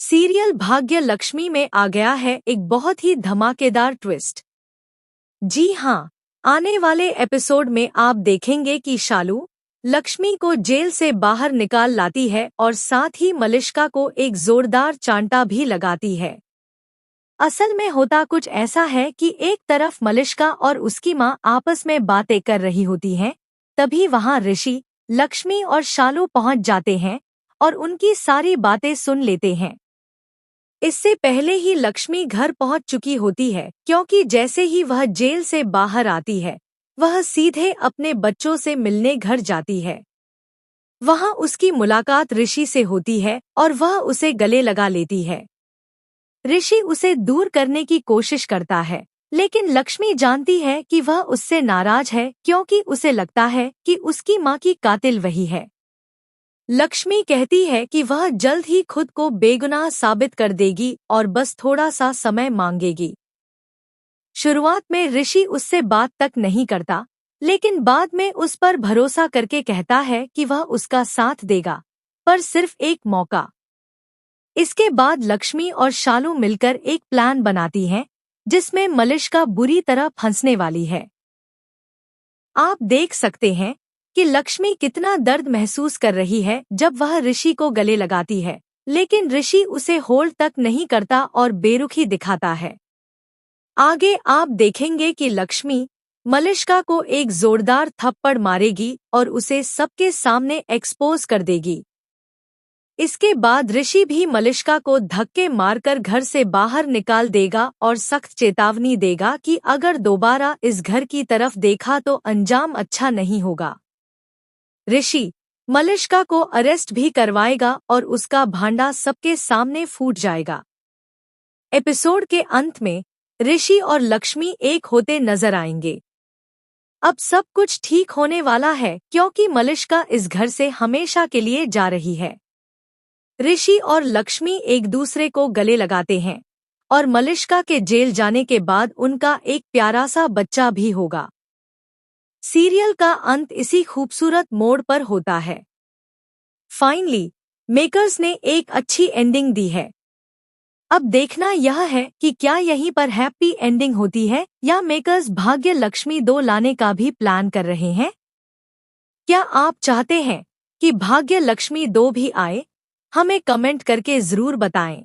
Serial भाग्य लक्ष्मी में आ गया है एक बहुत ही धमाकेदार ट्विस्ट। जी हाँ, आने वाले एपिसोड में आप देखेंगे कि शालू लक्ष्मी को जेल से बाहर निकाल लाती है और साथ ही मलिष्का को एक जोरदार चांटा भी लगाती है। असल में होता कुछ ऐसा है कि एक तरफ मलिष्का और उसकी माँ आपस में बातें कर रही होती हैं, तभी वहाँ ऋषि, लक्ष्मी और शालू पहुँच जाते हैं और उनकी सारी बातें सुन लेते हैं। इससे पहले ही लक्ष्मी घर पहुंच चुकी होती है, क्योंकि जैसे ही वह जेल से बाहर आती है वह सीधे अपने बच्चों से मिलने घर जाती है। वहां उसकी मुलाकात ऋषि से होती है और वह उसे गले लगा लेती है। ऋषि उसे दूर करने की कोशिश करता है, लेकिन लक्ष्मी जानती है कि वह उससे नाराज है क्योंकि उसे लगता है कि उसकी माँ की कातिल वही है। लक्ष्मी कहती है कि वह जल्द ही खुद को बेगुनाह साबित कर देगी और बस थोड़ा सा समय मांगेगी। शुरुआत में ऋषि उससे बात तक नहीं करता, लेकिन बाद में उस पर भरोसा करके कहता है कि वह उसका साथ देगा, पर सिर्फ एक मौका। इसके बाद लक्ष्मी और शालू मिलकर एक प्लान बनाती हैं, जिसमें मलिष्का बुरी तरह फंसने वाली है। आप देख सकते हैं कि लक्ष्मी कितना दर्द महसूस कर रही है जब वह ऋषि को गले लगाती है, लेकिन ऋषि उसे होल्ड तक नहीं करता और बेरुखी दिखाता है। आगे आप देखेंगे कि लक्ष्मी मलिष्का को एक जोरदार थप्पड़ मारेगी और उसे सबके सामने एक्सपोज कर देगी। इसके बाद ऋषि भी मलिष्का को धक्के मारकर घर से बाहर निकाल देगा और सख्त चेतावनी देगा कि अगर दोबारा इस घर की तरफ देखा तो अंजाम अच्छा नहीं होगा। ऋषि मलिष्का को अरेस्ट भी करवाएगा और उसका भांडा सबके सामने फूट जाएगा। एपिसोड के अंत में ऋषि और लक्ष्मी एक होते नजर आएंगे। अब सब कुछ ठीक होने वाला है क्योंकि मलिष्का इस घर से हमेशा के लिए जा रही है। ऋषि और लक्ष्मी एक दूसरे को गले लगाते हैं और मलिष्का के जेल जाने के बाद उनका एक प्यारा सा बच्चा भी होगा। सीरियल का अंत इसी खूबसूरत मोड़ पर होता है। फाइनली मेकर्स ने एक अच्छी एंडिंग दी है। अब देखना यह है कि क्या यहीं पर हैप्पी एंडिंग होती है या मेकर्स भाग्य लक्ष्मी 2 लाने का भी प्लान कर रहे हैं। क्या आप चाहते हैं कि भाग्य लक्ष्मी 2 भी आए? हमें कमेंट करके जरूर बताएं।